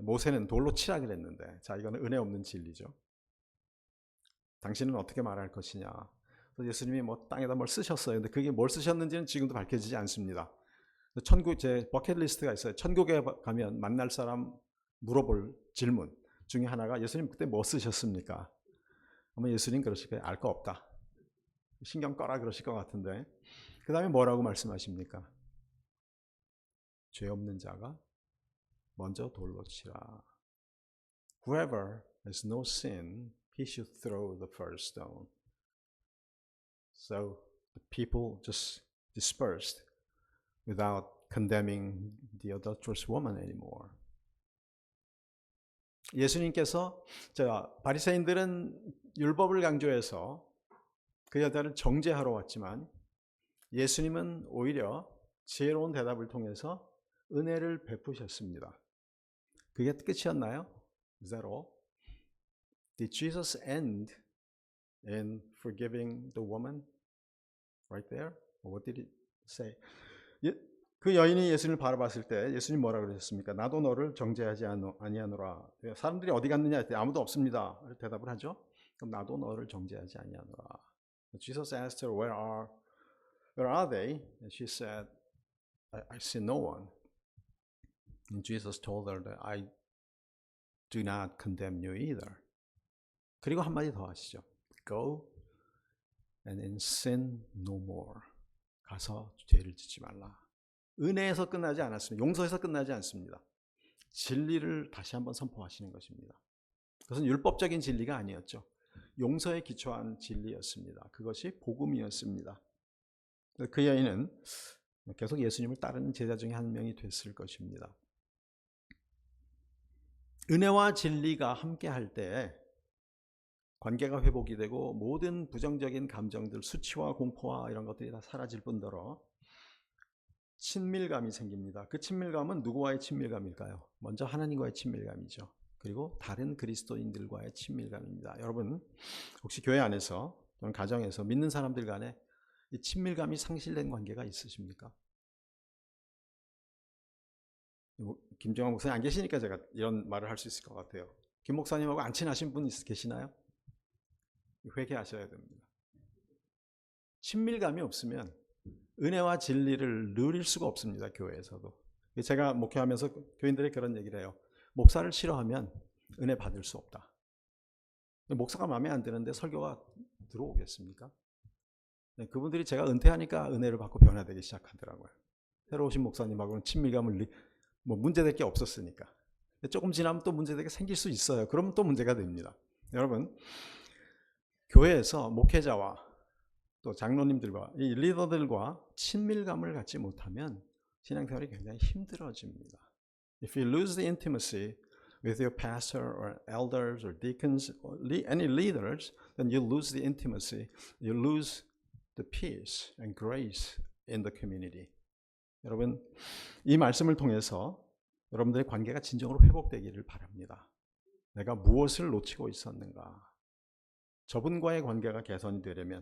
모세는 돌로 치라 그랬는데, 자, 이거는 은혜 없는 진리죠. 당신은 어떻게 말할 것이냐. 그래서 예수님이 땅에다 뭘 쓰셨어요. 근데 그게 뭘 쓰셨는지는 지금도 밝혀지지 않습니다. 제 버킷리스트가 있어요. 천국에 가면 만날 사람 물어볼 질문 중에 하나가 예수님 그때 뭐 쓰셨습니까? 아마 예수님 그러실 거예요. 알 거 없다. 신경 꺼라 그러실 것 같은데, 그 다음에 뭐라고 말씀하십니까? 죄 없는 자가 먼저 돌로 치라. Whoever has no sin, he should throw the first stone. So the people just dispersed without condemning the adulterous woman anymore. 예수님께서 바리새인들은 율법을 강조해서 그 여자를 정죄하러 왔지만 예수님은 오히려 지혜로운 대답을 통해서 은혜를 베푸셨습니다. 그게 끝이었나요? Is that all? Did Jesus end in forgiving the woman right there? Or what did it say? 그 여인이 예수님을 바라봤을 때 예수님 뭐라 그러셨습니까? 나도 너를 정죄하지 아니하노라. 사람들이 어디 갔느냐 했더니 아무도 없습니다. 대답을 하죠. 그럼 나도 너를 정죄하지 아니하노라. Jesus asked her, where are they? And she said, I see no one. And Jesus told her that I do not condemn you either. 그리고 한마디 더 하시죠. Go and sin no more. 가서 죄를 짓지 말라. 은혜에서 끝나지 않았습니다. 용서에서 끝나지 않습니다. 진리를 다시 한번 선포하시는 것입니다. 그것은 율법적인 진리가 아니었죠. 용서에 기초한 진리였습니다. 그것이 복음이었습니다. 그 여인은 계속 예수님을 따르는 제자 중에 한 명이 됐을 것입니다. 은혜와 진리가 함께할 때 관계가 회복이 되고 모든 부정적인 감정들, 수치와 공포와 이런 것들이 다 사라질 뿐더러 친밀감이 생깁니다. 그 친밀감은 누구와의 친밀감일까요? 먼저 하나님과의 친밀감이죠. 그리고 다른 그리스도인들과의 친밀감입니다. 여러분 혹시 교회 안에서 또는 가정에서 믿는 사람들 간에 이 친밀감이 상실된 관계가 있으십니까? 김정환 목사님 안 계시니까 제가 이런 말을 할 수 있을 것 같아요. 김 목사님하고 안 친하신 분 계시나요? 회개하셔야 됩니다. 친밀감이 없으면 은혜와 진리를 누릴 수가 없습니다. 교회에서도. 제가 목회하면서 교인들이 그런 얘기를 해요. 목사를 싫어하면 은혜 받을 수 없다. 목사가 마음에 안 드는데 설교가 들어오겠습니까? 그분들이 제가 은퇴하니까 은혜를 받고 변화되기 시작하더라고요. 새로 오신 목사님하고는 친밀감을 문제될 게 없었으니까. 조금 지나면 또 문제되게 생길 수 있어요. 그러면 또 문제가 됩니다. 여러분 교회에서 목회자와 또 장로님들과 이 리더들과 친밀감을 갖지 못하면 신앙생활이 굉장히 힘들어집니다. If you lose the intimacy with your pastor or elders or deacons or any leaders, then you lose the intimacy, you lose the peace and grace in the community. 여러분 이 말씀을 통해서 여러분들의 관계가 진정으로 회복되기를 바랍니다. 내가 무엇을 놓치고 있었는가? 저분과의 관계가 개선이 되려면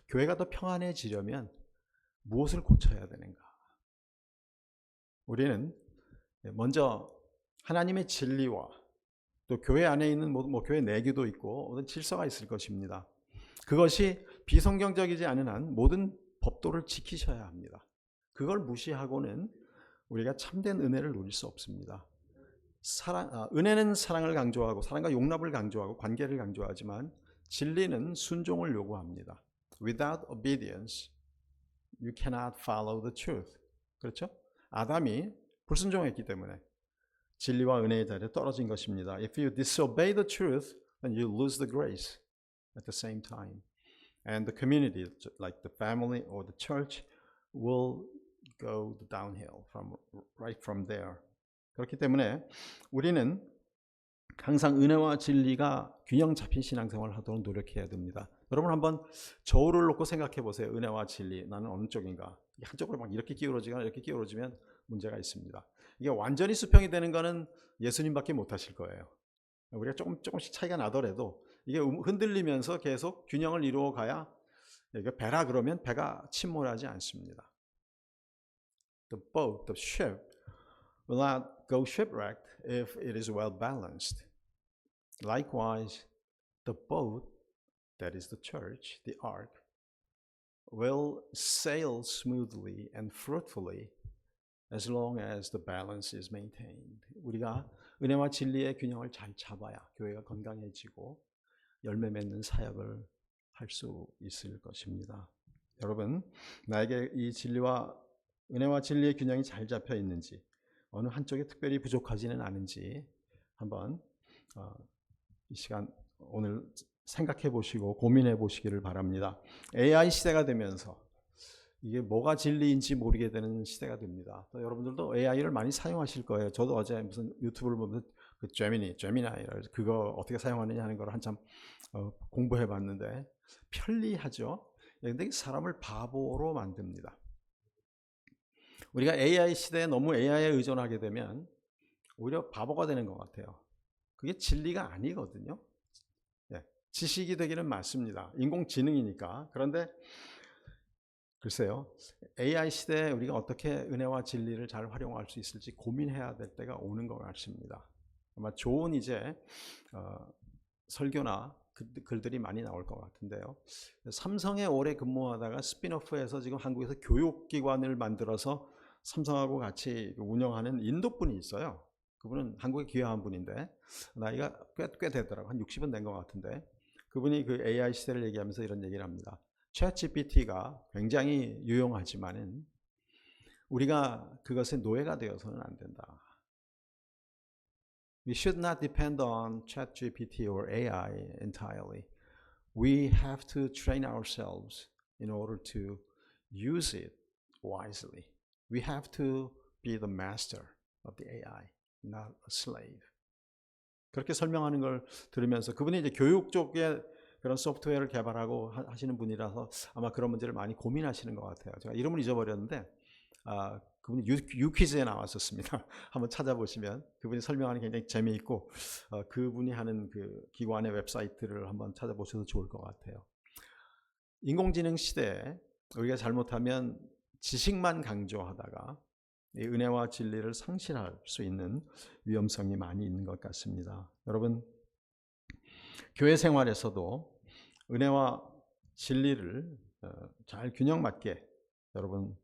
교회가 더 평안해지려면 무엇을 고쳐야 되는가? 우리는 먼저 하나님의 진리와 또 교회 안에 있는 교회 내규도 있고 모든 질서가 있을 것입니다. 그것이 비성경적이지 않은 한 모든 법도를 지키셔야 합니다. 그걸 무시하고는 우리가 참된 은혜를 누릴 수 없습니다. 은혜는 사랑을 강조하고 사랑과 용납을 강조하고 관계를 강조하지만 진리는 순종을 요구합니다. Without obedience, you cannot follow the truth. 그렇죠? 아담이 불순종했기 때문에 진리와 은혜의 자리에 떨어진 것입니다. If you disobey the truth, then you lose the grace at the same time. And the community, like the family or the church, will go downhill right from there. 그렇기 때문에 우리는 항상 은혜와 진리가 균형 잡힌 신앙생활을 하도록 노력해야 됩니다. 여러분 한번 저울을 놓고 생각해 보세요. 은혜와 진리, 나는 어느 쪽인가? 한쪽으로 막 이렇게 기울어지거나 이렇게 기울어지면 문제가 있습니다. 이게 완전히 수평이 되는 거는 예수님밖에 못 하실 거예요. 우리가 조금씩 차이가 나더라도 이게 흔들리면서 계속 균형을 이루어 가야 이게 배라 그러면 배가 침몰하지 않습니다. The boat, the ship will not go shipwrecked if it is well balanced. Likewise, the boat, that is the church, the ark, will sail smoothly and fruitfully as long as the balance is maintained. 우리가 은혜와 진리의 균형을 잘 잡아야 교회가 건강해지고 열매 맺는 사역을 할 수 있을 것입니다. 여러분, 나에게 이 은혜와 진리의 균형이 잘 잡혀 있는지, 어느 한쪽에 특별히 부족하지는 않은지 한번 이 시간 오늘 생각해 보시고 고민해 보시기를 바랍니다. AI 시대가 되면서 이게 뭐가 진리인지 모르게 되는 시대가 됩니다. 또 여러분들도 AI를 많이 사용하실 거예요. 저도 어제 무슨 유튜브를 보면 그 제미나이 그거 어떻게 사용하느냐 하는 걸 한참 공부해 봤는데 편리하죠. 근데 사람을 바보로 만듭니다. 우리가 AI 시대에 너무 AI에 의존하게 되면 오히려 바보가 되는 것 같아요. 그게 진리가 아니거든요. 지식이 되기는 맞습니다. 인공지능이니까. 그런데 글쎄요, AI 시대에 우리가 어떻게 은혜와 진리를 잘 활용할 수 있을지 고민해야 될 때가 오는 것 같습니다. 아마 좋은 이제 설교나 글들이 많이 나올 것 같은데요. 삼성에 오래 근무하다가 스핀오프해서 지금 한국에서 교육기관을 만들어서 삼성하고 같이 운영하는 인도 분이 있어요. 그분은 한국에 귀화한 분인데 나이가 꽤 되더라고요. 한 60은 된 것 같은데 그분이 그 AI 시대를 얘기하면서 이런 얘기를 합니다. 챗GPT가 굉장히 유용하지만은 우리가 그것의 노예가 되어서는 안 된다. We should not depend on ChatGPT or AI entirely. We have to train ourselves in order to use it wisely. We have to be the master of the AI, not a slave. 그렇게 설명하는 걸 들으면서 그분이 이제 교육 쪽에 그런 소프트웨어를 개발하고 하시는 분이라서 아마 그런 문제를 많이 고민하시는 것 같아요. 제가 이름을 잊어버렸는데 그분이 유퀴즈에 나왔었습니다. 한번 찾아보시면 그분이 설명하는 게 굉장히 재미있고 그분이 하는 그 기관의 웹사이트를 한번 찾아보셔도 좋을 것 같아요. 인공지능 시대에 우리가 잘못하면 지식만 강조하다가 이 은혜와 진리를 상실할 수 있는 위험성이 많이 있는 것 같습니다. 여러분, 교회 생활에서도 은혜와 진리를 잘 균형 맞게 여러분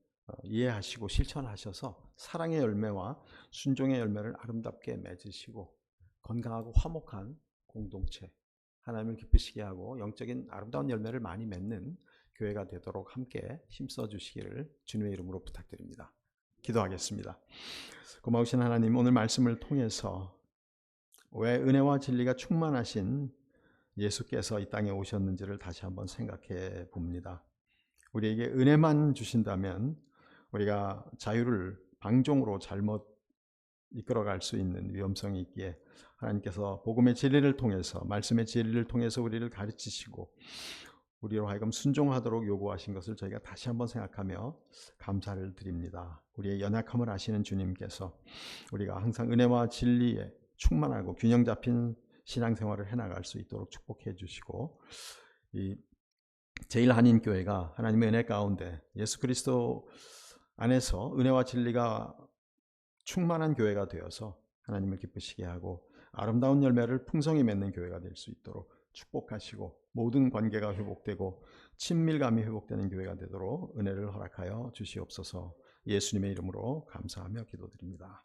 이해하시고 실천하셔서 사랑의 열매와 순종의 열매를 아름답게 맺으시고 건강하고 화목한 공동체, 하나님을 기쁘시게 하고 영적인 아름다운 열매를 많이 맺는 교회가 되도록 함께 힘써 주시기를 주님의 이름으로 부탁드립니다. 기도하겠습니다. 고마우신 하나님, 오늘 말씀을 통해서 왜 은혜와 진리가 충만하신 예수께서 이 땅에 오셨는지를 다시 한번 생각해 봅니다. 우리에게 은혜만 주신다면 우리가 자유를 방종으로 잘못 이끌어갈 수 있는 위험성이 있기에 하나님께서 복음의 진리를 통해서 말씀의 진리를 통해서 우리를 가르치시고 우리로 하여금 순종하도록 요구하신 것을 저희가 다시 한번 생각하며 감사를 드립니다. 우리의 연약함을 아시는 주님께서 우리가 항상 은혜와 진리에 충만하고 균형 잡힌 신앙생활을 해나갈 수 있도록 축복해 주시고 이 제일한인교회가 하나님의 은혜 가운데 예수 그리스도 안에서 은혜와 진리가 충만한 교회가 되어서 하나님을 기쁘시게 하고 아름다운 열매를 풍성히 맺는 교회가 될 수 있도록 축복하시고 모든 관계가 회복되고 친밀감이 회복되는 교회가 되도록 은혜를 허락하여 주시옵소서. 예수님의 이름으로 감사하며 기도드립니다.